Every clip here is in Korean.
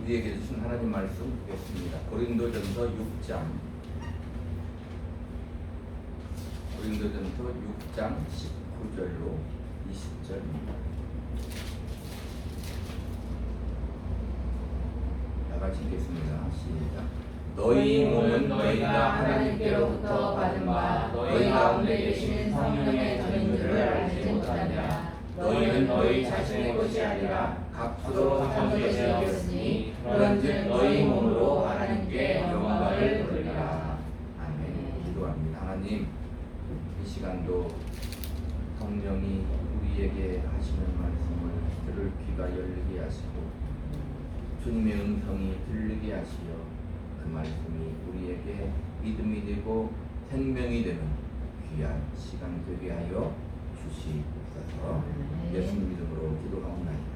우리에게 주신 하나님 말씀 보겠습니다. 고린도전서 6장 19절로 20절. 다 같이 읽겠습니다. 시작. 너희 몸은 너희가 하나님께로부터 받은 바 너희 가운데 계신 성령의 전인 줄을 알지 못하느냐. 너희는 너희 자신의 것이 아니라 값으로 산 것이 되었으니 그런즉 너희 몸으로 하나님께 영광을 돌리라. 아멘. 기도합니다. 하나님, 이 시간도 성령이 우리에게 하시는 말씀을 들을 귀가 열리게 하시고 주님의 음성이 들리게 하시어 그 말씀이 우리에게 믿음이 되고 생명이 되는 귀한 시간 되게 하여 주시옵소서. 예수님 이름으로 기도하옵나이다.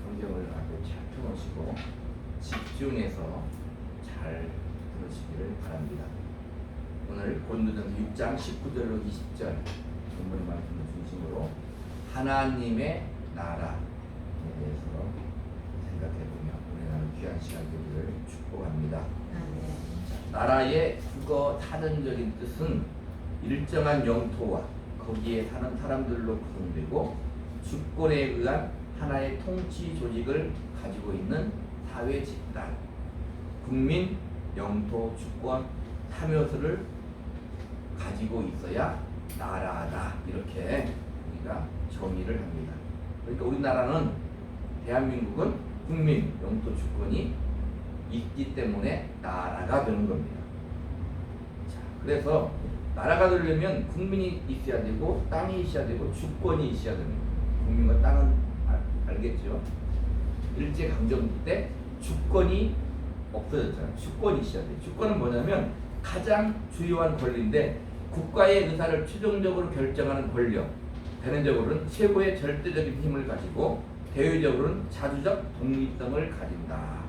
성경을 앞에 잘 펴놓으시고 집중해서 잘 들으시기를 바랍니다. 오늘 고린도전서 6장 19절로 20절 본문의 말씀을 중심으로 하나님의 나라에 대해서 생각해보며 우리나라 귀한 시간 되기를 축복합니다. 나라의 국어 사전적인 뜻은 일정한 영토와 거기에 사는 사람들로 구성되고 주권에 의한 하나의 통치 조직을 가지고 있는 사회 집단, 국민, 영토, 주권, 사묘수를 가지고 있어야 나라다, 이렇게 우리가 정의를 합니다. 그러니까 우리나라는, 대한민국은 국민, 영토, 주권이 있기 때문에 나라가 되는 겁니다. 자, 그래서 나라가 되려면 국민이 있어야 되고 땅이 있어야 되고 주권이 있어야 됩니다. 국민과 땅은 알겠죠? 일제강점기 때 주권이 없어졌잖아요. 주권이 있어야 돼요. 주권은 뭐냐면 가장 주요한 권리인데 국가의 의사를 최종적으로 결정하는 권력, 대내적으로는 최고의 절대적인 힘을 가지고 대외적으로는 자주적 독립성을 가진다.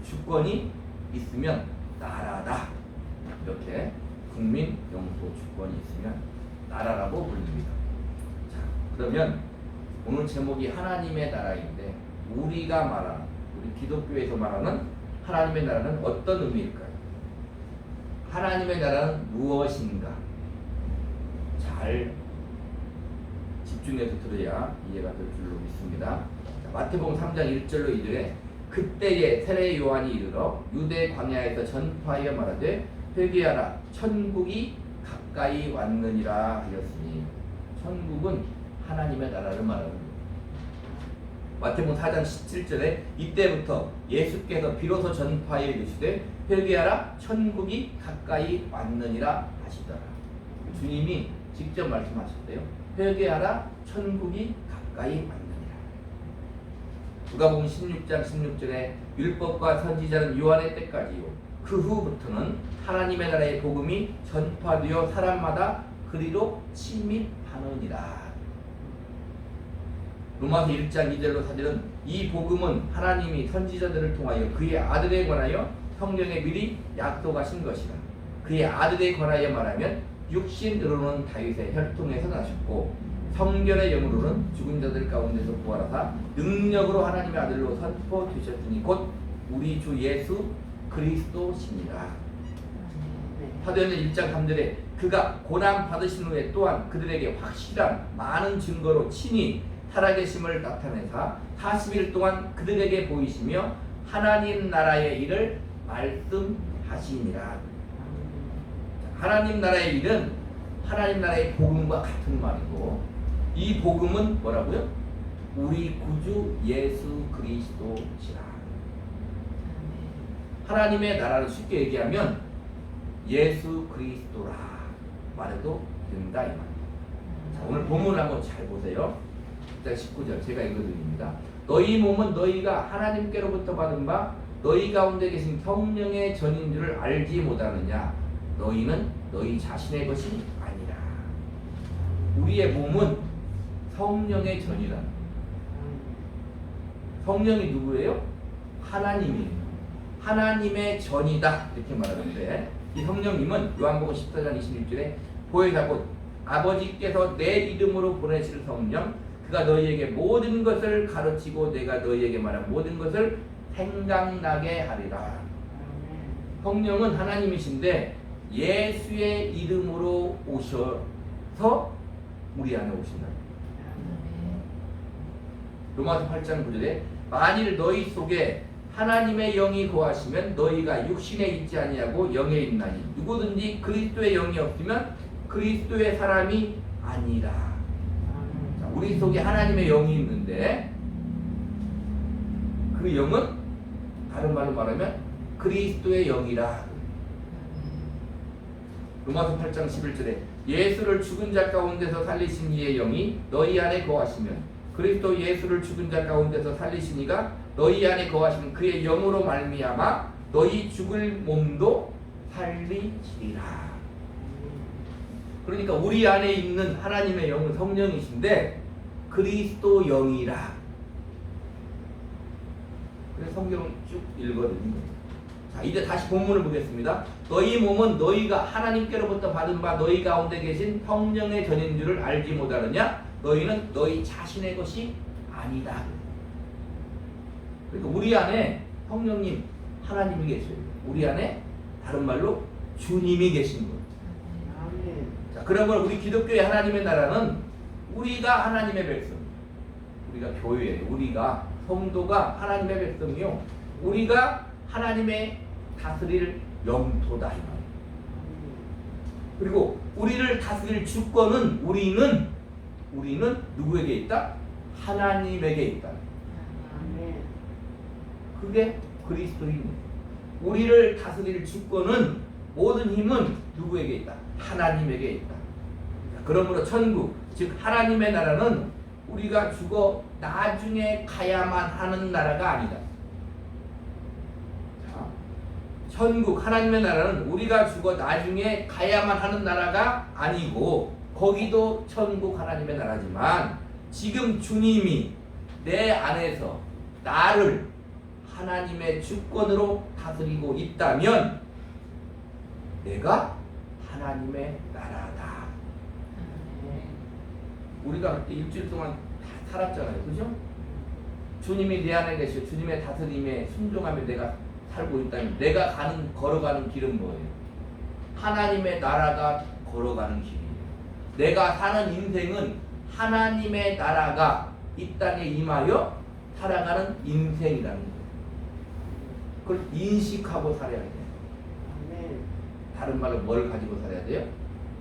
주권이 있으면 나라다. 이렇게 국민, 영토, 주권이 있으면 나라라고 불립니다. 자, 그러면 오늘 제목이 하나님의 나라인데 우리가 말하는, 우리 기독교에서 말하는 하나님의 나라는 어떤 의미일까요? 하나님의 나라는 무엇인가? 잘 집중해서 들어야 이해가 될 줄로 믿습니다. 자, 마태복음 3장 1절로 2절에 그때에 세례 요한이 이르러 유대 광야에서 전파하여 말하되 회개하라 천국이 가까이 왔느니라 하였으니, 천국은 하나님의 나라를 말합니다. 마태복음 4장 17절에 이때부터 예수께서 비로소 전파하여 이르시되 회개하라 천국이 가까이 왔느니라 하시더라. 주님이 직접 말씀하셨대요. 회개하라 천국이 가까이 왔느니라. 누가복음 16장 16절에 율법과 선지자는 요한의 때까지요 그 후부터는 하나님의 나라의 복음이 전파되어 사람마다 그리로 침입하느니라. 로마서 1장 2절로 4절은 이 복음은 하나님이 선지자들을 통하여 그의 아들에 관하여 성경에 미리 약속하신 것이라. 그의 아들에 관하여 말하면 육신으로는 다윗의 혈통에서 나셨고 성결의 영으로는 죽은 자들 가운데서 부활하사 능력으로 하나님의 아들로 선포되셨으니 곧 우리 주 예수 그리스도시니라. 사도행전 1장 3절에 그가 고난 받으신 후에 또한 그들에게 확실한 많은 증거로 친히 살아계심을 나타내사 40일 동안 그들에게 보이시며 하나님 나라의 일을 말씀하시니라. 하나님 나라의 일은 하나님 나라의 복음과 같은 말이고, 이 복음은 뭐라고요? 우리 구주 예수 그리스도시라. 하나님의 나라를 쉽게 얘기하면 예수 그리스도라 말해도 된다 이 말입니다. 자, 오늘 본문을 한번 잘 보세요. 19절 제가 읽어드립니다. 너희 몸은 너희가 하나님께로부터 받은 바 너희 가운데 계신 성령의 전인 줄을 알지 못하느냐. 너희는 너희 자신의 것이 아니라. 우리의 몸은 성령의 전이라. 성령이 누구예요? 하나님이에요. 하나님의 전이다 이렇게 말하는데, 이 성령님은 요한복음 14장 26절에 보혜사 곧 아버지께서 내 이름으로 보내실 성령 그가 너희에게 모든 것을 가르치고 내가 너희에게 말한 모든 것을 생각나게 하리라. 성령은 하나님이신데 예수의 이름으로 오셔서 우리 안에 오신다. 로마서 8장 9절에 만일 너희 속에 하나님의 영이 거하시면 너희가 육신에 있지 아니하고 영에 있나니 누구든지 그리스도의 영이 없으면 그리스도의 사람이 아니라. 자, 우리 속에 하나님의 영이 있는데 그 영은 다른 말로 말하면 그리스도의 영이라. 로마서 8장 11절에 예수를 죽은 자 가운데서 살리신 이의 영이 너희 안에 거하시면 그리스도 예수를 죽은 자 가운데서 살리신 이가 너희 안에 거하시면 그의 영으로 말미암아 너희 죽을 몸도 살리시리라. 그러니까 우리 안에 있는 하나님의 영은 성령이신데 그리스도 영이라. 그래서 성경을 쭉 읽거든요. 자, 이제 다시 본문을 보겠습니다. 너희 몸은 너희가 하나님께로부터 받은 바 너희 가운데 계신 성령의 전인 줄을 알지 못하느냐? 너희는 너희 자신의 것이 아니다. 그러니까 우리 안에 성령님 하나님이 계셔요. 우리 안에 다른 말로 주님이 계신 거예요. 자, 그러면 우리 기독교의 하나님의 나라는 우리가 하나님의 백성, 우리가 교회예요. 우리가 성도가 하나님의 백성이요. 우리가 하나님의 다스릴 영토다. 그리고 우리를 다스릴 주권은 우리는 누구에게 있다? 하나님에게 있다. 그게 그리스도입니다. 우리를 다스릴 주권은 모든 힘은 누구에게 있다? 하나님에게 있다. 그러므로 천국, 즉 하나님의 나라는 우리가 죽어 나중에 가야만 하는 나라가 아니다. 천국 하나님의 나라는 우리가 죽어 나중에 가야만 하는 나라가 아니고 거기도 천국 하나님의 나라지만 지금 주님이 내 안에서 나를 하나님의 주권으로 다스리고 있다면 내가 하나님의 나라다. 우리가 그때 일주일 동안 다 살았잖아요. 그죠? 주님이 내 안에 계시고 주님의 다스림에 순종하며 내가 살고 있다면 내가 걸어가는 길은 뭐예요? 하나님의 나라가 걸어가는 길이에요. 내가 사는 인생은 하나님의 나라가 이 땅에 임하여 살아가는 인생이라는 거예요. 그걸 인식하고 살아야 돼요. 다른 말로 뭘 가지고 살아야 돼요?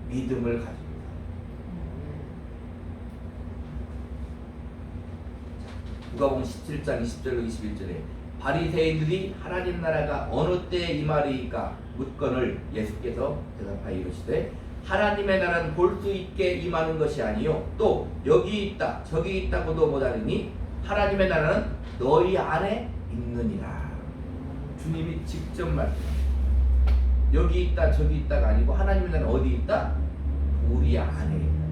믿음을 가지고 살아야 돼요. 누가복음 17장 20절로 21절에 바리새인들이 하나님 나라가 어느 때에 임하리이까 묻거늘 예수께서 대답하여 이르시되 하나님의 나라는 볼 수 있게 임하는 것이 아니요 또 여기 있다 저기 있다고도 못하느니 하나님의 나라는 너희 안에 있느니라. 주님이 직접 말씀합니다. 여기 있다 저기 있다가 아니고 하나님의 나라는 어디 있다? 우리 안에 있다.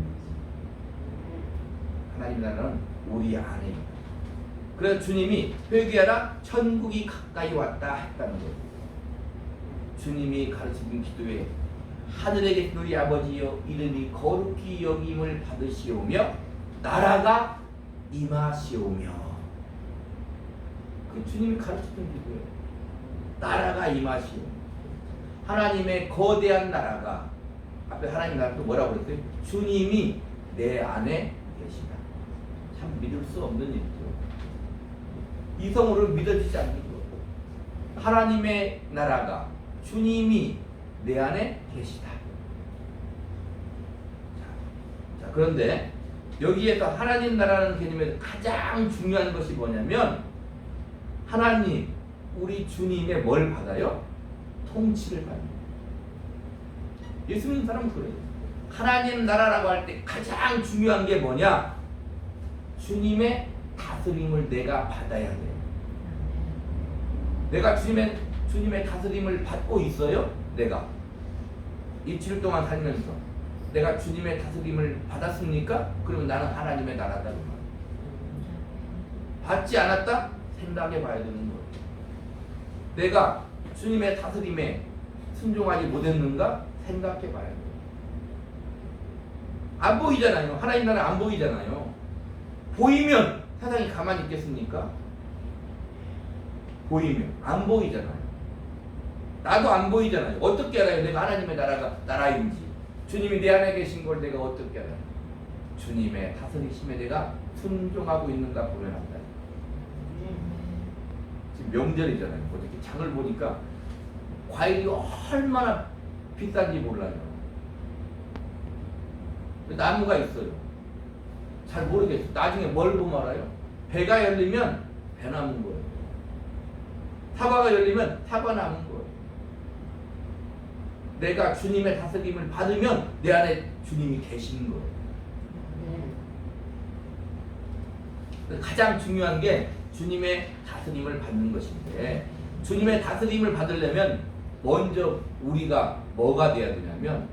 하나님의 나라는 우리 안에 있다. 그래서 주님이 회개하라 천국이 가까이 왔다 했다는 거예요. 주님이 가르치는 기도에 하늘에 계신 우리 아버지여 이름이 거룩히 여김을 받으시오며 나라가 임하시오며. 그 주님이 가르치는 기도예요. 나라가 임하시오. 하나님의 거대한 나라가 앞에 하나님 나라 또 뭐라고 그랬어요? 주님이 내 안에 계시다. 참 믿을 수 없는 일이죠. 이성으로 믿어지지 않는 것. 하나님의 나라가 주님이 내 안에 계시다. 자, 그런데 여기에서 하나님 나라는 개념에서 가장 중요한 것이 뭐냐면 하나님, 우리 주님의 뭘 받아요? 통치를 받는. 예수 믿는 사람은 그래요. 하나님 나라라고 할 때 가장 중요한 게 뭐냐? 주님의 다스림을 내가 받아야 돼요. 내가 주님의 다스림을 받고 있어요? 내가 일주일 동안 살면서 내가 주님의 다스림을 받았습니까? 그러면 나는 하나님의 나라다. 받지 않았다? 생각해 봐야 되는 거예요. 내가 주님의 다스림에 순종하지 못했는가? 생각해 봐야 돼요. 안 보이잖아요. 하나님 나라 안 보이잖아요. 보이면 세상이 가만히 있겠습니까? 보이면 안 보이잖아요. 나도 안 보이잖아요. 어떻게 알아요? 내가 하나님의 나라인지, 주님이 내 안에 계신 걸 내가 어떻게 알아요? 주님의 다스리심에 내가 순종하고 있는가 보려 한다. 지금 명절이잖아요. 어떻게 장을 보니까 과일이 얼마나 비싼지 몰라요. 나무가 있어요. 잘 모르겠어요. 나중에 뭘 보면 알아요? 배가 열리면 배 남은 거예요. 사과가 열리면 사과 남은 거예요. 내가 주님의 다스림을 받으면 내 안에 주님이 계시는 거예요. 가장 중요한 게 주님의 다스림을 받는 것인데, 주님의 다스림을 받으려면 먼저 우리가 뭐가 돼야 되냐면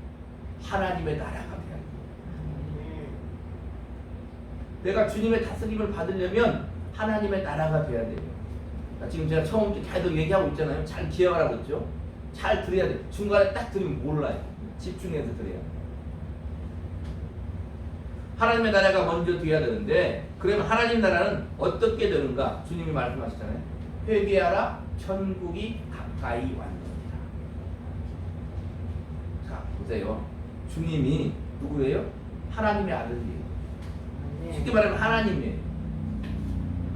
하나님의 나라가 돼야 돼요. 내가 주님의 다스림을 받으려면 하나님의 나라가 돼야 돼요. 지금 제가 처음부터 계속 얘기하고 있잖아요. 잘 기억하라고 했죠. 잘 들어야 돼요. 중간에 딱 들으면 몰라요. 집중해서 들어야 돼요. 하나님의 나라가 먼저 돼야 되는데, 그러면 하나님 나라는 어떻게 되는가? 주님이 말씀하시잖아요. 회개하라, 천국이 가까이 왔느니라. 자, 보세요. 주님이 누구예요? 하나님의 아들이에요. 쉽게 말하면 하나님이에요.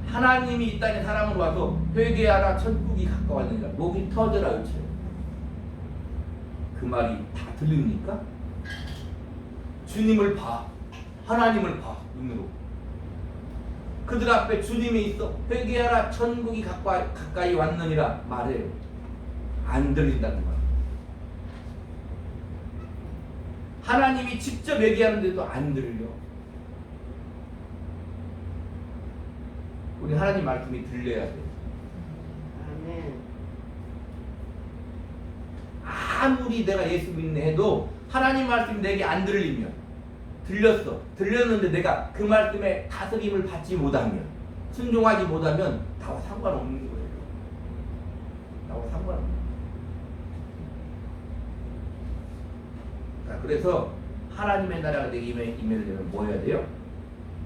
하나님이 이 땅에 사람으로 와서 회개하라, 천국이 가까웠느니라. 목이 터져라 외쳐요. 그 말이 다 들립니까? 주님을 봐. 하나님을 봐. 눈으로. 그들 앞에 주님이 있어. 회개하라, 천국이 가까이 왔느니라 말해요. 안 들린다는 거야. 하나님이 직접 얘기하는데도 안 들려. 우리 하나님 말씀이 들려야 돼. 아멘. 아무리 내가 예수 믿네 해도 하나님 말씀이 내게 안 들리면, 들렸는데 내가 그 말씀에 다스림을 받지 못하면, 순종하지 못하면 나와 상관없는 거예요. 나와 상관없는 거예요. 자, 그래서 하나님의 나라가 내게 임하려면 뭐 해야 돼요?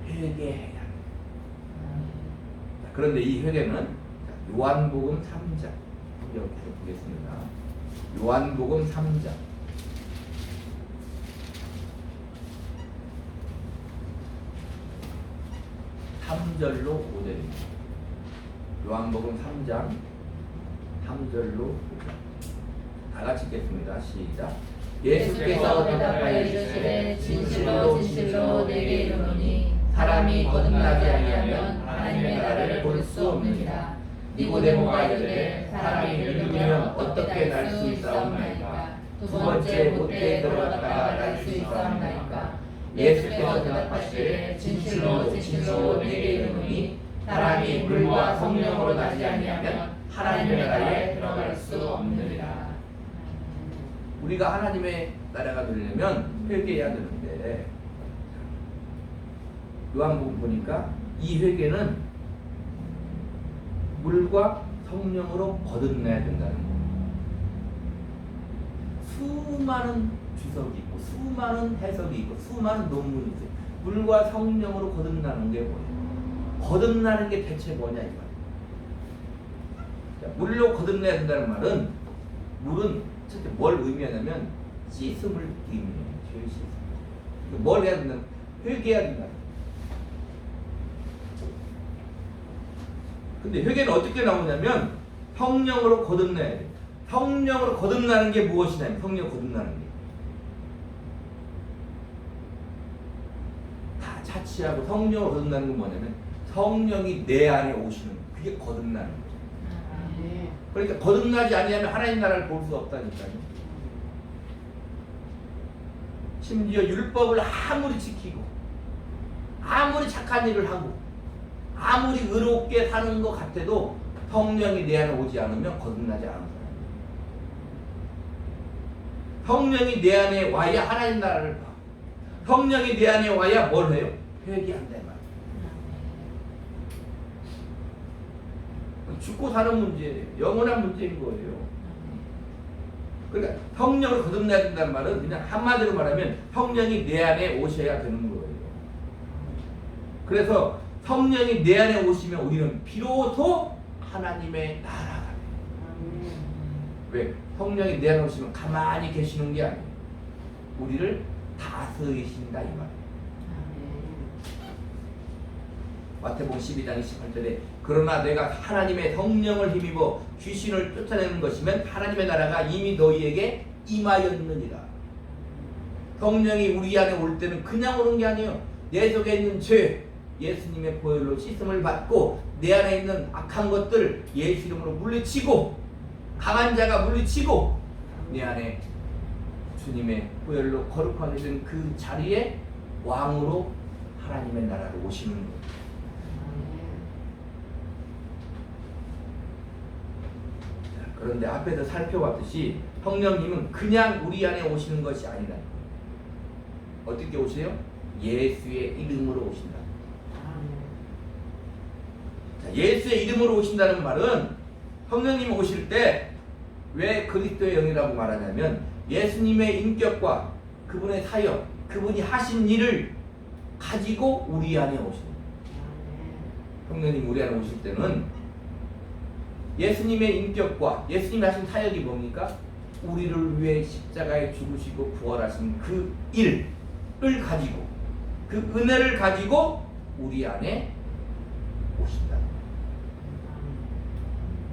회개해야 돼요. 그런데 이 회개는 요한복음 3장 이렇게 보겠습니다. 요한복음 3장 3절로 5절입니다. 요한복음 3장 3절로 5절. 다 같이 읽겠습니다. 시작. 예수께서 대답하여 이르시되 진실로 진실로 내게 이르노니 사람이 거듭나지 아니하면 하나님의 나라를 볼 수 없느니라. 니고데모가 이르되 사람이 늙으면 어떻게 날 수 있사옵나이까? 두 번째 못대에 들어갔다가 날 수 있사옵나이까? 예수께서 대답하시되 진실로 진실로 내게 이르노니 사람이 물과 성령으로 나지 아니하면 하나님의 나라에 들어갈 수 없느니라. 우리가 하나님의 나라가 되려면 회개해야 되는데, 요한복음 보니까 이 회개는 물과 성령으로 거듭나야 된다는 거예요. 수많은 주석이 있고 수많은 해석이 있고 수많은 논문이 있어요. 물과 성령으로 거듭나는 게 뭐예요? 거듭나는 게 대체 뭐냐 이 말이에요. 물로 거듭나야 된다는 말은, 물은 첫째 뭘 의미하냐면 씻음을 의미해요. 죄 씻음. 뭘 해야 된다? 회개해야 된다. 근데 회개는 어떻게 나오냐면 성령으로 거듭나야 돼. 성령으로 거듭나는 게 무엇이냐? 성령 거듭나는 게 다 차치하고 성령으로 거듭나는 건 뭐냐면 성령이 내 안에 오시는, 그게 거듭나는 거예요. 그러니까 거듭나지 아니하면 하나님 나라를 볼 수 없다니까요. 심지어 율법을 아무리 지키고 아무리 착한 일을 하고 아무리 의롭게 사는 것 같아도 성령이 내 안에 오지 않으면 거듭나지 않은 거예요. 성령이 내 안에 와야 하나님 나라를 봐. 성령이 내 안에 와야 뭘 해요? 회개한다 말이에요. 죽고 사는 문제예요. 영원한 문제인 거예요. 그러니까 성령을 거듭나야 된다는 말은 그냥 한마디로 말하면 성령이 내 안에 오셔야 되는 거예요. 그래서 성령이 내 안에 오시면 우리는 비로소 하나님의 나라가 돼요. 아멘. 왜? 성령이 내 안에 오시면 가만히 계시는 게 아니에요. 우리를 다스리신다 이 말이에요. 마태복음 12장 28절에 그러나 내가 하나님의 성령을 힘입어 귀신을 쫓아내는 것이면 하나님의 나라가 이미 너희에게 임하였느니라. 성령이 우리 안에 올 때는 그냥 오는 게 아니에요. 내 속에 있는 죄 예수님의 보혈로 씻음을 받고 내 안에 있는 악한 것들 예수 이름으로 물리치고 강한 자가 물리치고 내 안에 주님의 보혈로 거룩하게 된 그 자리에 왕으로 하나님의 나라로 오시는 거예요. 그런데 앞에서 살펴봤듯이 성령님은 그냥 우리 안에 오시는 것이 아니다. 어떻게 오세요? 예수의 이름으로 오신다. 자, 예수의 이름으로 오신다는 말은 성령님이 오실 때 왜 그리스도의 영이라고 말하냐면 예수님의 인격과 그분의 사역, 그분이 하신 일을 가지고 우리 안에 오십니다. 성령님 우리 안에 오실 때는 예수님의 인격과 예수님이 하신 사역이 뭡니까? 우리를 위해 십자가에 죽으시고 부활하신 그 일을 가지고 그 은혜를 가지고 우리 안에 오신다.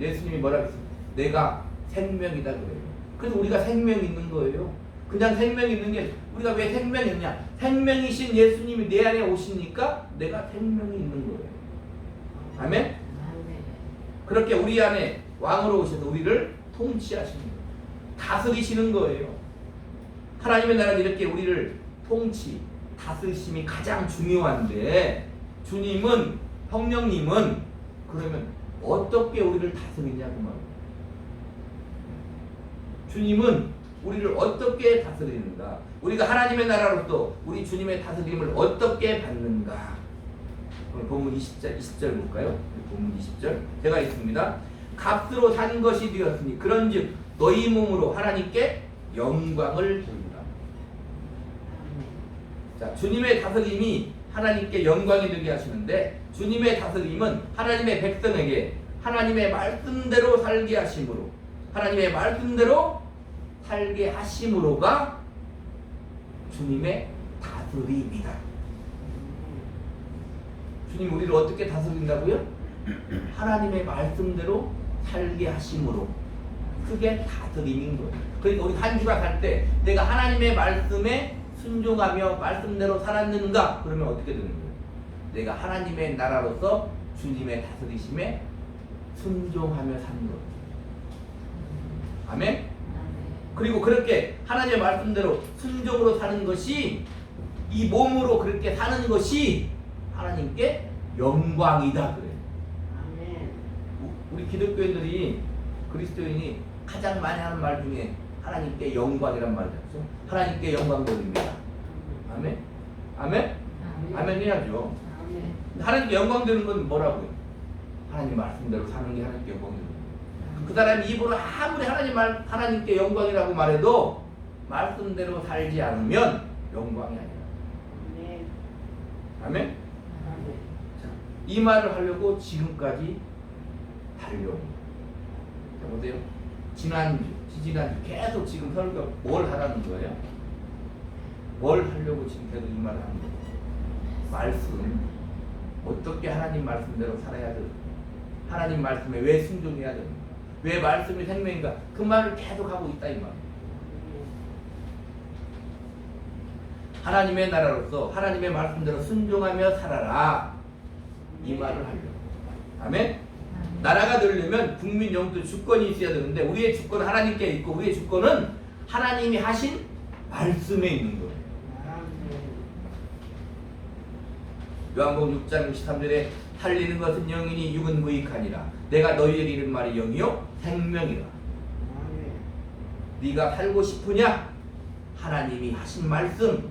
예수님이 뭐라고 했어요? 내가 생명이다 그래요. 그래서 우리가 생명이 있는 거예요. 그냥 생명이 있는 게 우리가 왜 생명이 있냐? 생명이신 예수님이 내 안에 오시니까 내가 생명이 있는 거예요. 아멘? 그렇게 우리 안에 왕으로 오셔서 우리를 통치하시는 거예요. 다스리시는 거예요. 하나님의 나라는 이렇게 우리를 통치, 다스리심이 가장 중요한데 주님은, 성령님은 그러면 어떻게 우리를 다스리냐고 말이에요. 주님은 우리를 어떻게 다스리는가? 우리가 하나님의 나라로서 우리 주님의 다스림을 어떻게 받는가? 본문 20절 볼까요? 본문 20절 제가 읽습니다. 값으로 산 것이 되었으니 그런즉 너희 몸으로 하나님께 영광을 돌리라. 자, 주님의 다스림이 하나님께 영광이 되게 하시는데 주님의 다스림은 하나님의 백성에게 하나님의 말씀대로 살게 하심으로 하나님의 말씀대로 살게 하심으로가 주님의 다스림이다. 주님 우리를 어떻게 다스린다고요? 하나님의 말씀대로 살게 하심으로. 그게 다스림인 거예요. 그러니까 우리 한 주가 갈 때 내가 하나님의 말씀에 순종하며 말씀대로 살았는가? 그러면 어떻게 되는 거예요? 내가 하나님의 나라로서 주님의 다스리심에 순종하며 사는 거예요. 아멘? 그리고 그렇게 하나님의 말씀대로 순종으로 사는 것이 이 몸으로 그렇게 사는 것이 하나님께 영광이다 그래요. 아멘. 우리 기독교인들이 그리스도인이 가장 많이 하는 말 중에 하나님께 영광이란 말이죠. 하나님께 영광 돌립니다. 아멘? 아멘? 아멘 해야죠. 아멘. 하나님께 영광 되는 건 뭐라고요? 하나님 말씀대로 사는 게 하나님께 영광 되는 거예요. 그 사람이 입으로 아무리 하나님께 영광이라고 말해도 말씀대로 살지 않으면 영광이 아니라. 아멘. 아멘? 아멘. 자, 이 말을 하려고 지금까지 달려온. 자, 보세요. 지난주 계속 지금 설교 뭘 하라는 거예요? 뭘 하려고 지금 계속 이 말을 하는 거예요? 말씀. 어떻게 하나님 말씀대로 살아야 되는가? 하나님 말씀에 왜 순종해야 되는가? 왜 말씀이 생명인가? 그 말을 계속 하고 있다 이 말이에요. 하나님의 나라로서 하나님의 말씀대로 순종하며 살아라. 이 말을 하려고. 아멘? 나라가 되려면 국민 영토 주권이 있어야 되는데 우리의 주권은 하나님께 있고 우리의 주권은 하나님이 하신 말씀에 있는 거예요. 요한복음 6장 63절에 살리는 것은 영이니 육은 무익하니라. 내가 너희에게 이른 말이 영이요 생명이라. 네가 살고 싶으냐? 하나님이 하신 말씀,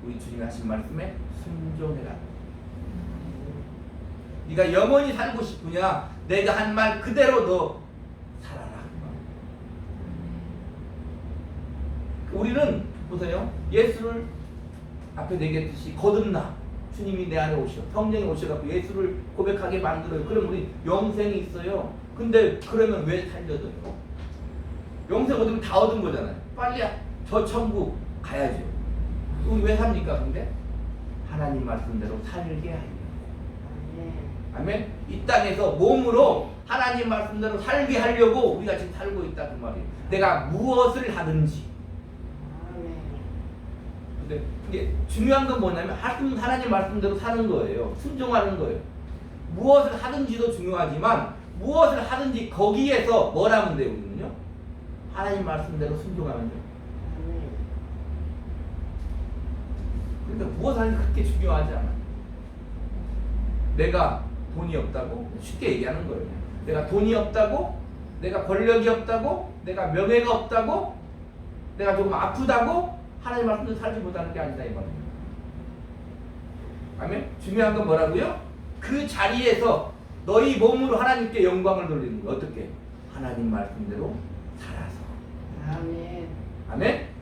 우리 주님이 하신 말씀에 순종해라. 네가 영원히 살고 싶으냐? 내가 한 말 그대로 너 살아라. 우리는 보세요. 예수를 앞에 얘기했듯이 거듭나 주님이 내 안에 오셔. 성령이 오셔갖고 예수를 고백하게 만들어요. 그럼 우리 영생이 있어요. 근데 그러면 왜 살려줘요? 영생 얻으면 다 얻은 거잖아요. 빨리 저 천국 가야죠. 우리 왜 삽니까? 근데 하나님 말씀대로 살게 하려고. 아멘. 이 땅에서 몸으로 하나님 말씀대로 살게 하려고 우리가 지금 살고 있다 그 말이에요. 내가 무엇을 하든지. 근데 이게 중요한 건 뭐냐면 하나님 말씀대로 사는 거예요. 순종하는 거예요. 무엇을 하든지도 중요하지만 무엇을 하든지 거기에서 뭘 하면 돼요? 우리는요? 하나님 말씀대로 순종하면 돼요. 그러니까 무엇을 하는지 그렇게 중요하지 않아요. 내가 돈이 없다고? 쉽게 얘기하는 거예요. 내가 돈이 없다고? 내가 권력이 없다고? 내가 명예가 없다고? 내가 조금 아프다고? 하나님 말씀대로 살지 못하는 게 아니다 이 말이에요. 아멘? 중요한 건 뭐라고요? 그 자리에서 너희 몸으로 하나님께 영광을 돌리는 거예요. 어떻게? 하나님 말씀대로 살아서. 아멘. 아멘?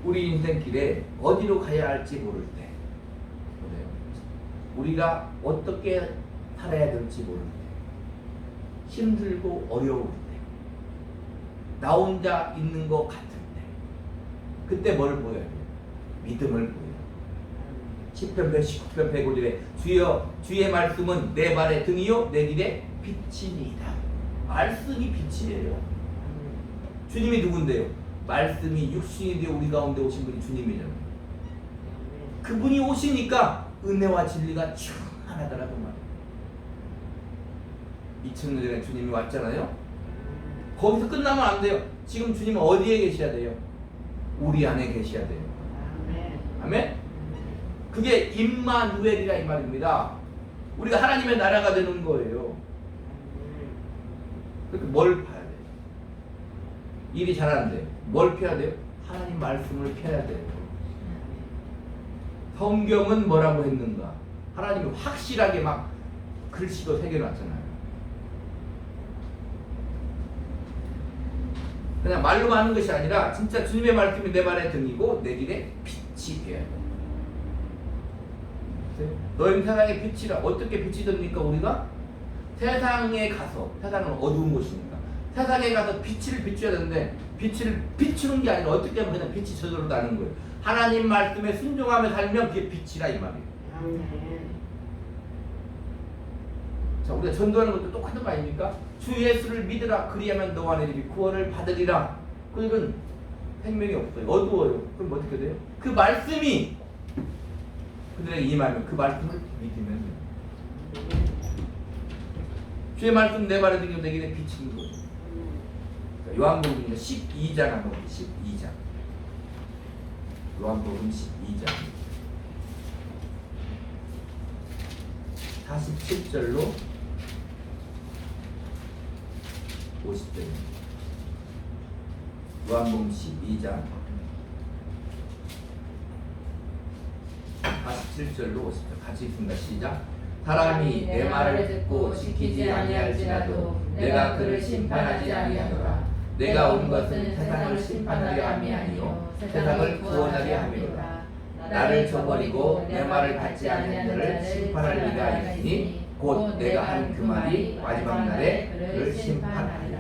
우리 인생길에 어디로 가야 할지 모를 때, 그래요. 우리가 어떻게 살아야 될지 모를 때, 힘들고 어려울 때, 나 혼자 있는 것 같을 때, 그때 뭘 보여야 돼요? 믿음을 보여요. 10편 119편 105절에 주여 주의 말씀은 내 발의 등이요 내 길의 빛이니이다. 말씀이 빛이에요. 주님이 누군데요? 말씀이 육신이 되어 우리 가운데 오신 분이 주님이잖아요. 그분이 오시니까 은혜와 진리가 충만하더라고 말이에요. 2000년 전에 주님이 왔잖아요. 거기서 끝나면 안 돼요. 지금 주님은 어디에 계셔야 돼요? 우리 안에 계셔야 돼요. 아멘? 그게 임마누엘이라 이 말입니다. 우리가 하나님의 나라가 되는 거예요. 그러니까 뭘 봐야 돼요? 일이 잘 안 돼요. 뭘 펴야 돼요? 하나님 말씀을 펴야 돼요. 성경은 뭐라고 했는가? 하나님이 확실하게 막 글씨로 새겨놨잖아요. 그냥 말로만 하는 것이 아니라 진짜 주님의 말씀이 내 발의 등이고 내 길의 빛이 되어야 돼요. 너희는 세상의 빛이라. 어떻게 빛이 됩니까? 우리가 세상에 가서, 세상은 어두운 곳이니까 세상에 가서 빛을 비춰야 되는데 빛을 비추는 게 아니라 어떻게 하면 그냥 빛이 저절로 나는 거예요. 하나님 말씀에 순종하며 살면 그게 빛이라 이 말이에요. 자, 우리가 전도하는 것도 똑같은 거 아닙니까? 주 예수를 믿으라 그리하면 너와 내 집이 구원을 받으리라. 그건 생명이 없어요. 어두워요. 그럼 어떻게 돼요? 그 말씀이 그들에게 임하면 그 말씀을 믿으면 돼요. 주의 말씀 내 발에 등이고 내 길에 비치는 거예요. 요한복음 12장 한번 보세요. 12장. 요한복음 12장 47절로 50절입니다. 요한복음 12장 47절로 50절 같이 읽습니다. 시작. 사람이 내 말을 듣고 지키지 아니할지라도 내가 그를 심판하지 아니하노라. 내가 온 것은 세상을 심판하려 함이 아니요 세상을 구원하려 함이로라. 나를 저버리고 내 말을 받지 아니한 자를 심판할 리가 있으니 곧 내가 한 그 말이 마지막 날에 그를 심판하리라.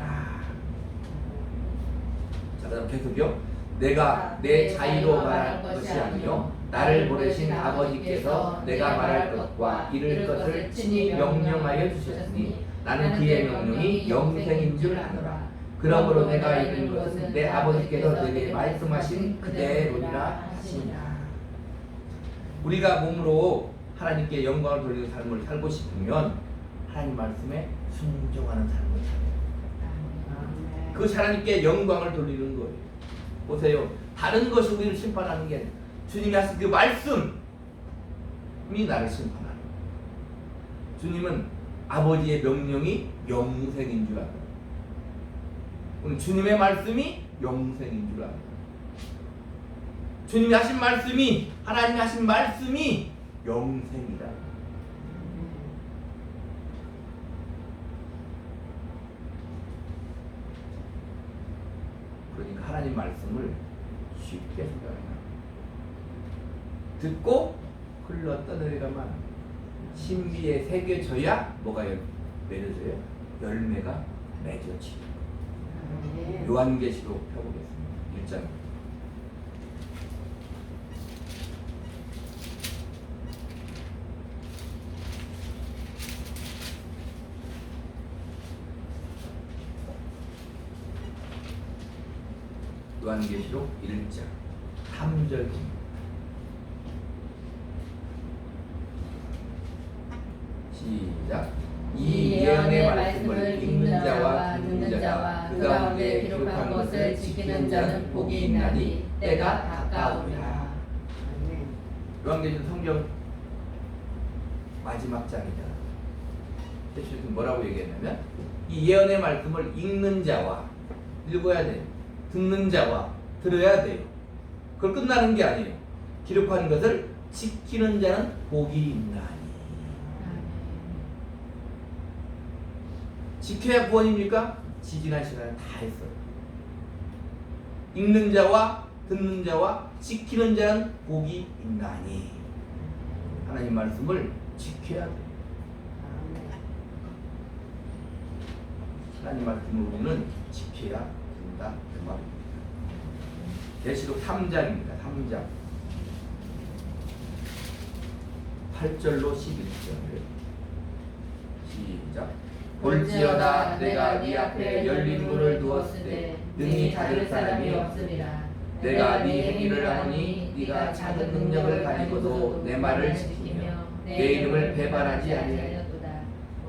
자, 그럼 계속요. 내가 내 자의로 말할 것이 아니요 나를 보내신 아버지께서 내가 말할 것과 이를 것을 친히 명령하여 주셨으니 나는 그의 명령이 영생인 줄 아노라. 그러므로 내가 이룬 것은 내 아버지께서 내게 말씀하신 그대로니라 하시니라. 우리가 몸으로 하나님께 영광을 돌리는 삶을 살고 싶으면 하나님 말씀에 순종하는 삶을 살아요. 그 하나님께 영광을 돌리는 거예요. 보세요. 다른 것이 우리를 심판하는 게 아니라 주님이 하신 그 말씀이 나를 심판하는 거예요. 주님은 아버지의 명령이 영생인 줄 알아요. 오늘 주님의 말씀이 영생인 줄 알아요. 주님이 하신 말씀이, 하나님이 하신 말씀이 영생이다. 그러니까 하나님 말씀을 쉽게 생각해요. 듣고 흘러 떠내려가만 신비에 새겨져야 뭐가 맺어져요? 열매가 맺어지고. 아멘. 요한계시록 펴보겠습니다. 1장. 요한계시록 1장 3절입니다. 시작. 이 예언의 말씀을 읽는 자와 듣는 자와 그 가운데 기록한 것을 지키는 자는 복이 있나니 때가 가까우리라. 아멘. 요한계시록 성경 마지막 장이잖아. 예수님은 뭐라고 얘기했냐면 이 예언의 말씀을 읽는 자와 읽어야 돼요. 듣는 자와 들어야 돼요. 그걸 끝나는 게 아니에요. 기록한 것을 지키는 자는 복이 있나니. 지켜야 구원입니까? 지지난 시간에 다 했어요. 읽는 자와 듣는 자와 지키는 자는 복이 있나니. 하나님 말씀을 지켜야 돼요. 아멘. 하나님 말씀을 우리는 지켜야 된다. 그 말입니다. 계시록 3장입니다. 3장 8절로 11절 시작. 볼지어다 내가 네 앞에 열린 문을 두었을 때 능히 닫을 사람이 없으리라. 내가 네 행위를 아노니 네가 작은 능력을 가지고도 내 말을 지키며 내 이름을 배반하지 아니하였도다.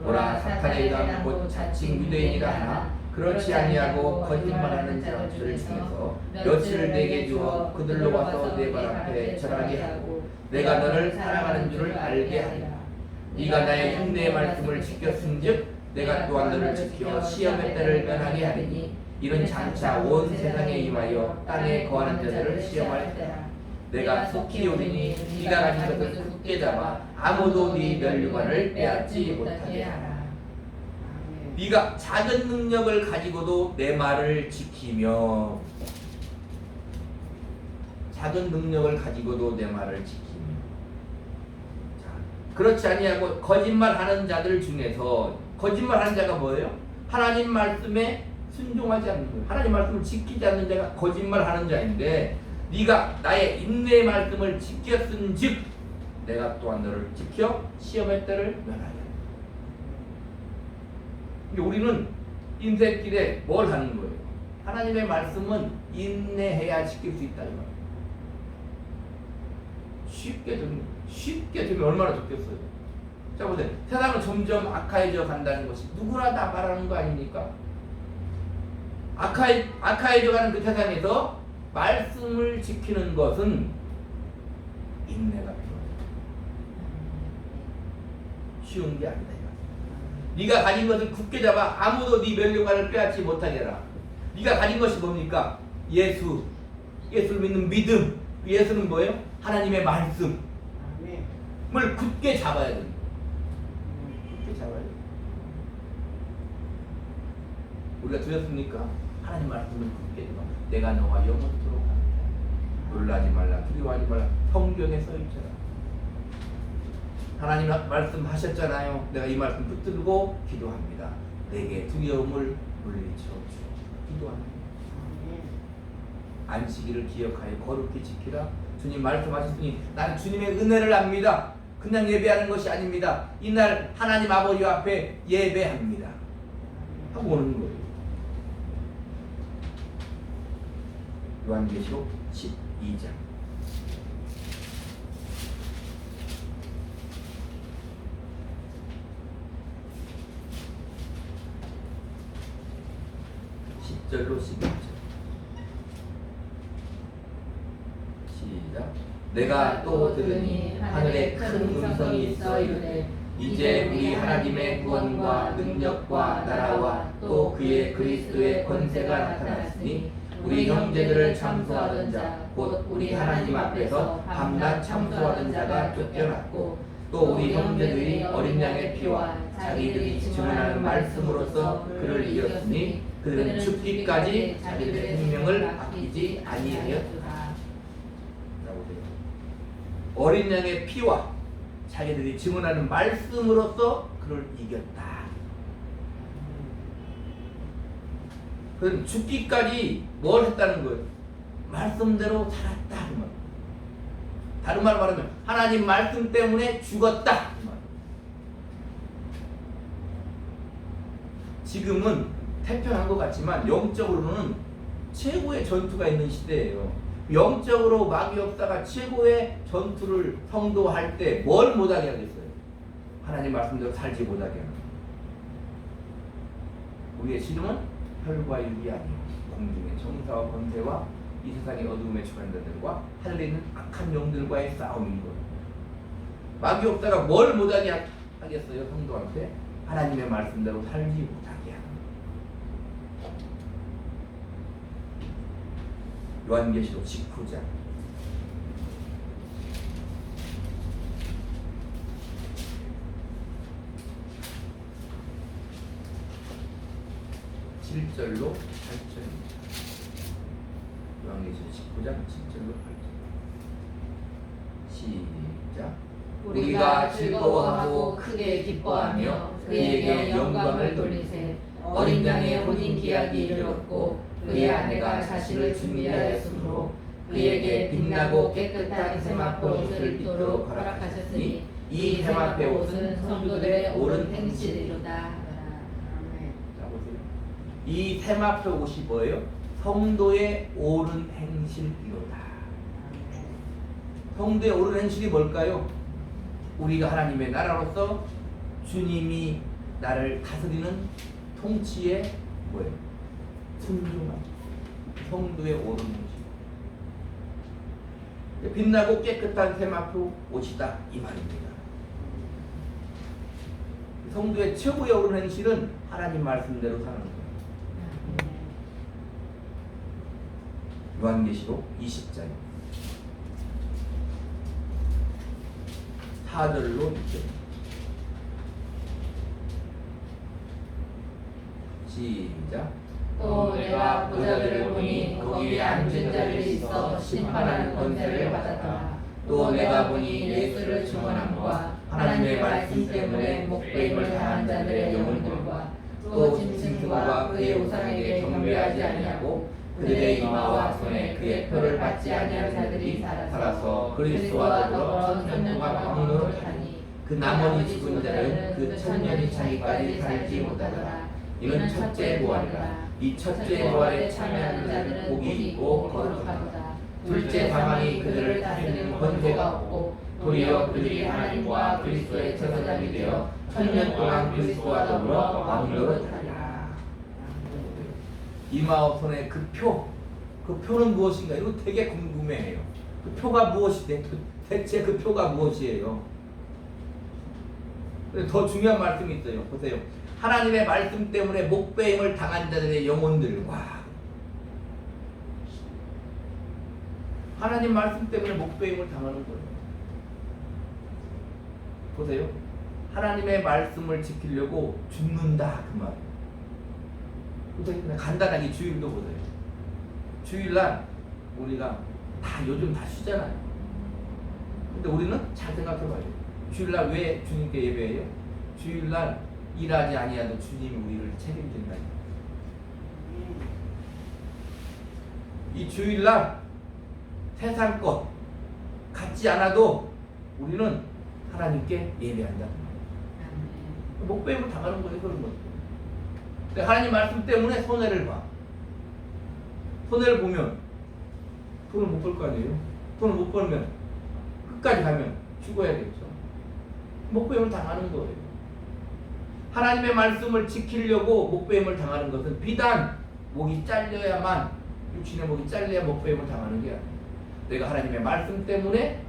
보라 사탄의 감 곧 자칭 유대인이라 하나 그렇지 아니하고 거짓말하는 자들 중에서 몇을 내게 주어 그들로 와서 내 발 앞에 절하게 하고 내가 너를 사랑하는 줄을 알게 하리라. 네가 나의 흉내의 말씀을 지켰은즉 내가 또한 너를 지켜 시험의 때를 면하게 하리니 이는 장차 온 세상에 임하여 땅에 거하는 자들을 시험할 때라. 내가 속히 오리니 네가 가진 것을 굳게 잡아 아무도 네 멸류관을 빼앗지 못하게 하라. 아멘. 네가 작은 능력을 가지고도 내 말을 지키며 작은 능력을 가지고도 내 말을 지키며 자, 그렇지 아니하고 거짓말하는 자들 중에서 거짓말하는 자가 뭐예요? 하나님 말씀에 순종하지 않는 거예요. 하나님 말씀을 지키지 않는 자가 거짓말하는 자인데 네가 나의 인내의 말씀을 지켰은즉 내가 또한 너를 지켜 시험의 때를 면하리라. 우리는 인생길에 뭘 하는 거예요? 하나님의 말씀은 인내해야 지킬 수 있다 이 말이에요. 쉽게 되면 얼마나 좋겠어요. 자 보세요. 세상은 점점 악화해져 간다는 것이 누구나 다 말하는 거 아닙니까? 악화해져 가는 그 세상에서 말씀을 지키는 것은 인내가 필요해요. 쉬운 게 아니다. 네가 가진 것을 굳게 잡아 아무도 네 멸류관을 빼앗지 못하게 해라. 네가 가진 것이 뭡니까? 예수를 믿는 믿음. 예수는 뭐예요? 하나님의 말씀을 아멘. 굳게 잡아야 됩니다. 굳게 잡아야 돼요. 우리가 들었습니까? 하나님 말씀을 굳게 잡아. 내가 너와 영원토록 함께 놀라지 말라, 두려워하지 말라. 성경에 써 있잖아. 하나님 말씀하셨잖아요. 내가 이 말씀 붙들고 기도합니다. 내게 두려움을 물리쳐주어 기도합니다. 아멘. 안식일을 기억하여 거룩히 지키라. 주님 말씀하셨으니 나는 주님의 은혜를 압니다. 그냥 예배하는 것이 아닙니다. 이날 하나님 아버지 앞에 예배합니다 하고 오는 거예요. 요한계시록 12장 10절로 11절 시작. 내가 또 들으니 하늘에 큰 음성이 있어 이르되 이제 우리 하나님의 구원과 능력과 나라와 또 그의 그리스도의 권세가 나타났으니 우리 형제들을 참소하던 자 곧 우리 하나님 앞에서 밤낮 참소하던 자가 쫓겨났고 또 우리 형제들이 어린 양의 피와 자기들이 증언하는 말씀으로써 그를 이겼으니 그들은 죽기까지 자기들의 생명을 아끼지 아니하였더라. 어린 양의 피와 자기들이 증언하는 말씀으로써 그를 이겼다. 그럼 죽기까지 뭘 했다는 거예요? 말씀대로 살았다. 그 말. 다른 말로 말하면 하나님 말씀 때문에 죽었다. 그 말. 지금은 태평한 것 같지만 영적으로는 최고의 전투가 있는 시대예요. 영적으로 마귀 역사가 최고의 전투를 성도할 때 뭘 못하게 하겠어요? 하나님 말씀대로 살지 못하게 하는 거예요. 우리의 씨름은 혈과 육이 아니요 공중의 정사와 권세와 이 세상의 어두움에 처한 자들과 하늘에 있는 악한 영들과의 싸움인 거예요. 마귀 역사가 뭘 못하게 하겠어요? 성도한테 하나님의 말씀대로 살지 못하게 하는 거예요. 요한계시록 19장 7절로 8절입니다. 요한계시록 19장 7절로 8절. 시작. 우리가 즐거워하고 크게 기뻐하며 그에게 영광을 돌리세. 어린 양의 혼인 기약이 이르렀고 그의 아내가 자신을 준비하였으므로 그에게 빛나고 깨끗한 세마포 옷을 입도록 허락하셨으니 이 세마포 옷은 성도들의 옳은 행실이로다. 아멘. 자 보세요. 이 세마포 옷이 뭐예요? 성도의 옳은 행실이로다. 성도의 옳은 행실이 뭘까요? 우리가 하나님의 나라로서 주님이 나를 다스리는 통치의 뭐예요? 순종함. 성도의 옳은 행실. 빛나고 깨끗한 세마포 옷이다 이 말입니다. 성도의 최고의 옳은 행실은 하나님 말씀대로 사는 거예요. 요한계시록 20장 4절로 6절. 시작. 또 내가 보좌들을 보니 거기에 앉은 자들이 있어 심판하는 권세를 받았다. 또 내가 보니 예수를 증언함과 하나님의 말씀 때문에 목배임을 당한 자들의 영혼들과 또 짐승과 그의 우상에게 경배하지 아니하고 그들의 이마와 손에 그의 표를 받지 아니한 자들이 살아서 그리스도와 더불어 천년과 왕노릇 하니 그 나머지 죽은 자는 그 천년이 차기까지 살지 못하더라. 이는 첫째 부활이라. 이 첫째 부활에 참여하는 자들은 복이 있고 거룩하도다. 둘째 사망이 그들을 다스리는 권세가 없고 도리어 그들이 하나님과 그리스도의 제사장이 되어 천년 동안 그리스도와 더불어 왕노릇하리라. 이마와 손에 그 표는 무엇인가? 이거 되게 궁금해해요. 그 표가 무엇이대? 대체 그 표가 무엇이에요? 더 중요한 말씀이 있어요. 보세요. 하나님의 말씀 때문에 목배임을 당한 자들의 영혼들과 하나님 말씀 때문에 목배임을 당하는 거예요. 보세요. 하나님의 말씀을 지키려고 죽는다 그 말. 보세요. 그냥 간단하게 주일도 보세요. 주일날 우리가 다 요즘 다 쉬잖아요. 근데 우리는 잘 생각해봐요. 주일날 왜 주님께 예배해요? 주일날 일하지 아니하도 주님이 우리를 책임진다. 이 주일날 세상 것 갖지 않아도 우리는 하나님께 예배한다. 목배임을 당하는 거예요. 그런 것. 근데 하나님 말씀 때문에 손해를 봐. 손해를 보면 돈을 못 벌 거 아니에요. 돈을 못 벌면 끝까지 가면 죽어야겠죠. 목배임을 당하는 거예요. 하나님의 말씀을 지키려고 목배임을 당하는 것은 비단 목이 잘려야만, 육신의 목이 잘려야 목배임을 당하는 게 아니에요. 내가 하나님의 말씀 때문에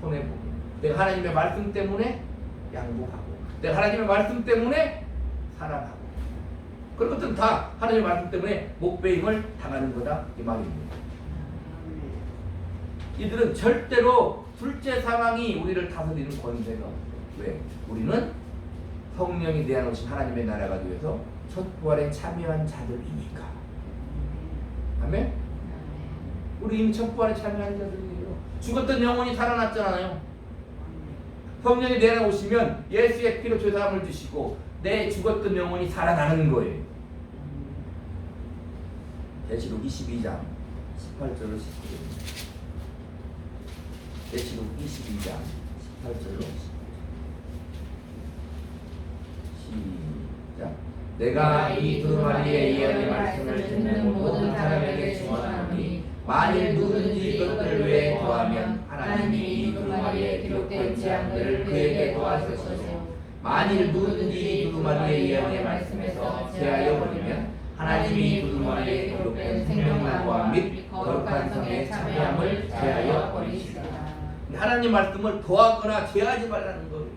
손해보고, 내가 하나님의 말씀 때문에 양보하고, 내가 하나님의 말씀 때문에 살아가고, 그런 것들은 다 하나님의 말씀 때문에 목배임을 당하는 거다 이 말입니다. 이들은 절대로 둘째 사망이 우리를 다스리는 권세가 없어요. 왜? 우리는 성령이 내어놓으신 하나님의 나라가 되어서 첫 부활에 참여한 자들이니까. 아멘? 우리 이미 첫 부활에 참여한 자들이에요. 죽었던 영혼이 살아났잖아요. 성령이 내 안에 오시면 예수의 피로 죄사함을 주시고 내 죽었던 영혼이 살아나는 거예요. 계시록 22장 18절로 19절. 계시록 22장 18절로 19절. 시작. 내가 이 두루마리의 예언의 말씀을 듣는 모든 사람에게 증언하노니 만일 누구든지 이것들을 위해 더하면 하나님이 이 두루마리에 기록된 재앙들을 그에게 더하실 것이요 만일 누구든지 이 두루마리의 예언의 말씀에서 제하여 버리면 하나님이 이 두루마리에 기록된 생명나무와 및 거룩한 성의 참여함을 제하여 버리시리라. 하나님 말씀을 더하거나 제하지 말라는 거예요.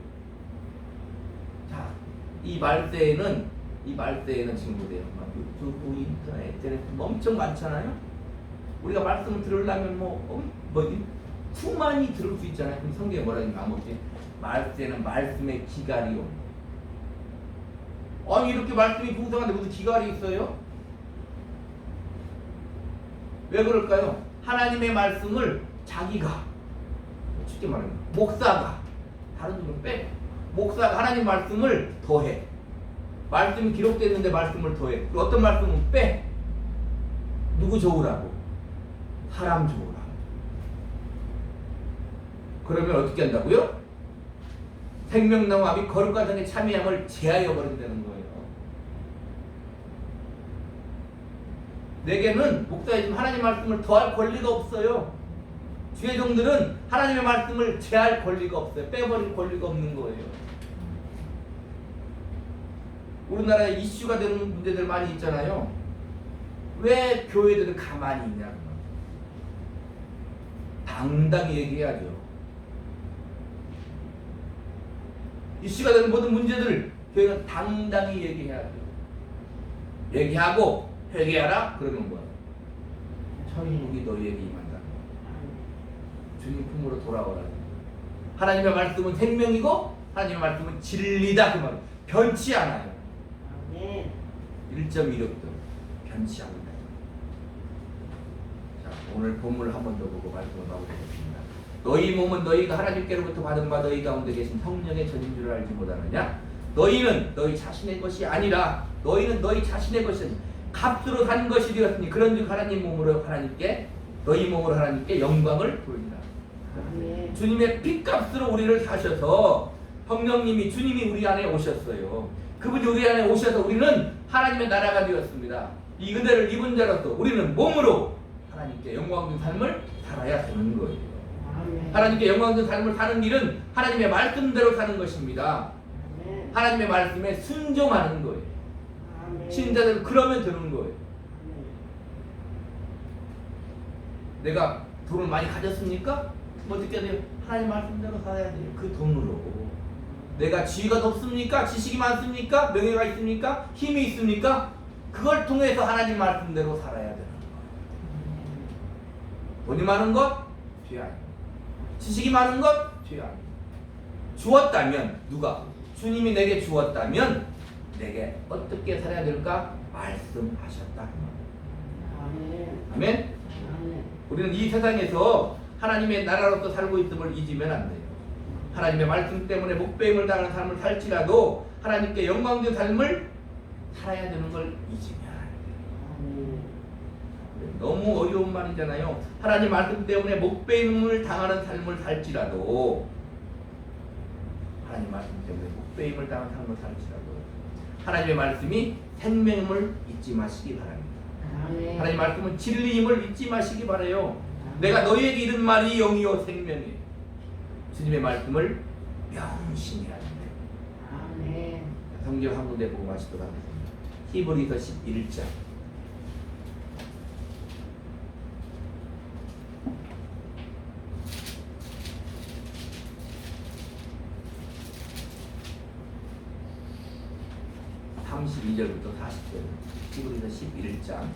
자, 이 말세에는 친구들 유튜브, 인터넷 엄청 많잖아요. 우리가 말씀을 들으려면 수많이 들을 수 있잖아요. 그럼 성경에 뭐라고 나머지 말세는 말씀의 기갈이요. 아니 이렇게 말씀이 풍성한데 무슨 기갈이 있어요? 왜 그럴까요? 하나님의 말씀을 자기가 쉽게 말하면 목사가 다른 분은 빼 목사가 하나님 말씀을 더해. 말씀이 기록됐는데 말씀을 더해. 그리고 어떤 말씀은 빼. 누구 좋으라고? 사람 좋으라고. 그러면 어떻게 한다고요? 생명나무와 및 거룩한 성의 참여함을 제하여 버린다는 거예요. 내게는 목사이지만 하나님 말씀을 더할 권리가 없어요. 주의 종들은 하나님의 말씀을 제할 권리가 없어요. 빼버릴 권리가 없는 거예요. 우리나라에 이슈가 되는 문제들 많이 있잖아요. 왜 교회들은 가만히 있냐는 거예요. 당당히 얘기해야죠. 이슈가 되는 모든 문제들을 교회는 당당히 얘기해야죠. 얘기하고 회개하라 그러면 뭐야? 천국이 너희에게 임한다. 주님 품으로 돌아오라. 하나님의 말씀은 생명이고 하나님의 말씀은 진리다 그 말은 변치 않아요. 1.16도 변치 않는다. 자, 오늘 본문을 한 번 더 보고 말씀을 마무리하겠습니다. 너희 몸은 너희가 하나님께로부터 받은 바 너희 가운데 계신 성령의 전인 줄 알지 못하느냐? 너희는 너희 자신의 것이 아니라 너희는 너희 자신의 것이 아니라 값으로 산 것이 되었으니 그런즉 하나님 몸으로 하나님께 너희 몸으로 하나님께 영광을 돌리라. 주님의 핏값으로 우리를 사셔서 성령님이 주님이 우리 안에 오셨어요. 그분이 우리 안에 오셔서 우리는 하나님의 나라가 되었습니다. 이 은혜를 입은 자로서 우리는 몸으로 하나님께 영광된 삶을 살아야 되는 거예요. 하나님께 영광된 삶을 사는 일은 하나님의 말씀대로 사는 것입니다. 하나님의 말씀에 순종하는 거예요. 신자들은 그러면 되는 거예요. 내가 돈을 많이 가졌습니까? 뭐 어떻게 해야 돼요? 하나님 말씀대로 살아야 돼요. 그 돈으로. 내가 지위가 높습니까? 지식이 많습니까? 명예가 있습니까? 힘이 있습니까? 그걸 통해서 하나님 말씀대로 살아야 되는 거예요. 돈이 많은 것? 죄 아닙니다. 지식이 많은 것? 죄 아닙니다. 주었다면 누가? 주님이 내게 주었다면 내게 어떻게 살아야 될까? 말씀하셨다. 아멘? 우리는 이 세상에서 하나님의 나라로서 살고 있음을 잊으면 안 돼요. 하나님의 말씀 때문에 목배임을 당하는 삶을 살지라도 하나님께 영광된 삶을 살아야 되는 걸 잊으면 안 돼요. 너무 어려운 말이잖아요. 하나님 말씀 때문에 목배임을 당하는 삶을 살지라도 하나님 말씀 때문에 목배임을 당하는 삶을 살지라도 하나님의 말씀이 생명임을 잊지 마시기 바랍니다. 하나님의 말씀은 진리임을 잊지 마시기 바라요. 내가 너희에게 이른 말이 영이요 생명이에요. 주님의 말씀을 명심해야 됩니다. 성경 한 군데 보고 마치도록 하겠습니다. 히브리서 11장 32절부터 40절. 히브리서 11장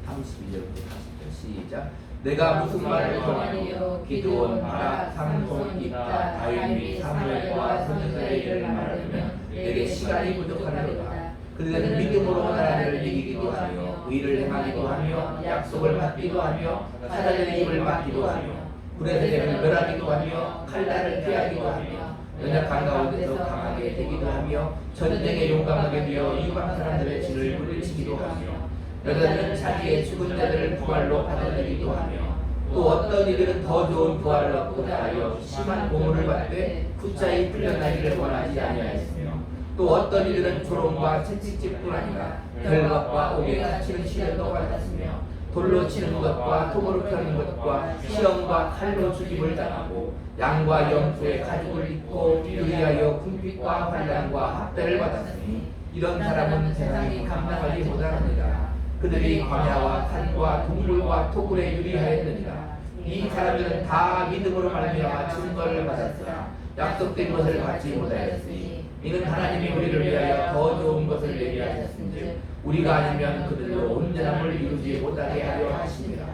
32절부터 40절. 시작. 내가 무슨 말을 전하리요? 기드온, 바락, 삼손, 입다, 다윗 및 사무엘과 선지자의 일을 말하면 내게 시간이 부족하리로다. 그들은 믿음으로 나라를 이기기도 하며 의를 행하기도 하며 약속을 받기도 하며 사자들의 입을 막기도 하며 불의 세력을 멸하기도 하며 칼날을 피하기도 하며 연약한 가운데서 강하게 되기도 하며 전쟁에 용감하게 되어 이방 사람들의 진을 물리치기도 하며 여자들은 자기의 죽은 자들을 부활로 받아들이기도 하며 또 어떤 이들은 더 좋은 부활을 얻고자 하여 심한 고문을 받되 후자히 풀려나기를 원하지 아니하였으며 또 어떤 이들은 조롱과 채찍질뿐 아니라 결박과 옥에 갇히는 시련도 받았으며 돌로 치는 것과 통으로 펴는 것과 시험과 칼로 죽임을 당하고 양과 염소의 가죽을 입고 유리하여 궁핍과 환난과 학대를 받았으니 이런 사람은 세상이 감당하지 못하느니라. 그들이 광야와 산과 동굴과 토굴에 유리하였느니라. 이 사람들은 다 믿음으로 말미암아 증거를 받았으나 약속된 것을 받지 못하였으니 이는 하나님이 우리를 위하여 더 좋은 것을 예비하셨은즉 우리가 아니면 그들로 온전함을 이루지 못하게 하려 하심이라.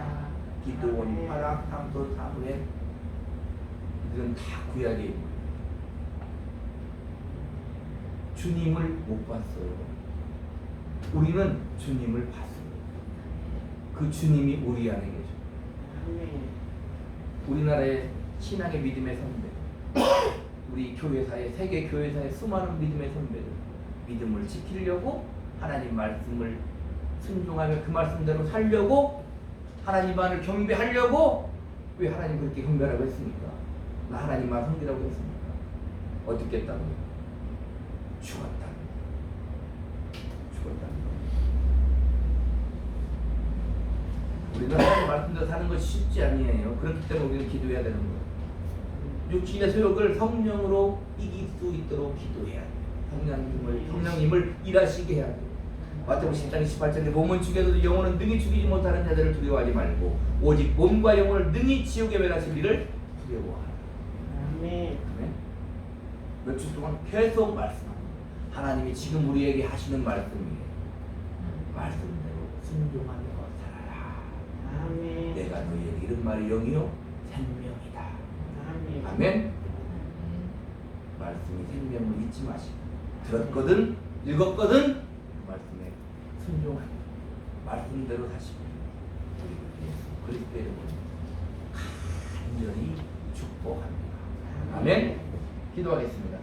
기드온, 바락, 삼손, 사무엘 이들은 다 구약의 인물. 주님을 못 봤어요. 우리는 주님을 봤어요. 그 주님이 우리 안에 계셔. 아멘. 우리나라의 신앙의 믿음의 선배, 우리 교회사의 세계 교회사의 수많은 믿음의 선배들, 믿음을 지키려고 하나님 말씀을 순종하며 그 말씀대로 살려고 하나님만을 경배하려고 왜 하나님 그렇게 경배하라고 했습니까? 나 하나님만 섬기라고 했습니까? 어떻게 했다고요? 죽었다. 우리는 하나님 말씀대로 사는 것이 쉽지 아니에요. 그렇기 때문에 우리는 기도해야 되는 거예요. 육신의 소욕을 성령으로 이길 수 있도록 기도해야 돼요. 성령님을 일하시게 해야 돼요. 마태복음 10장 18절에 몸은 죽여도 영혼은 능히 죽이지 못하는 자들을 두려워하지 말고 오직 몸과 영혼을 능히 지옥에 멸하실 이를 두려워하라. 아멘. 며칠 동안 계속 말씀합니다. 하나님이 지금 우리에게 하시는 말씀이에요. 말씀대로 순종하며 살아라. 아멘. 내가 너희에게 이런 말이 영이요 생명이다. 아멘. 아멘. 말씀이 생명을 잊지 마시고 들었거든 읽었거든 그 말씀에 순종하고 말씀대로 사시고 그리스도의 이름으로 간절히 축복합니다. 아멘. 기도하겠습니다.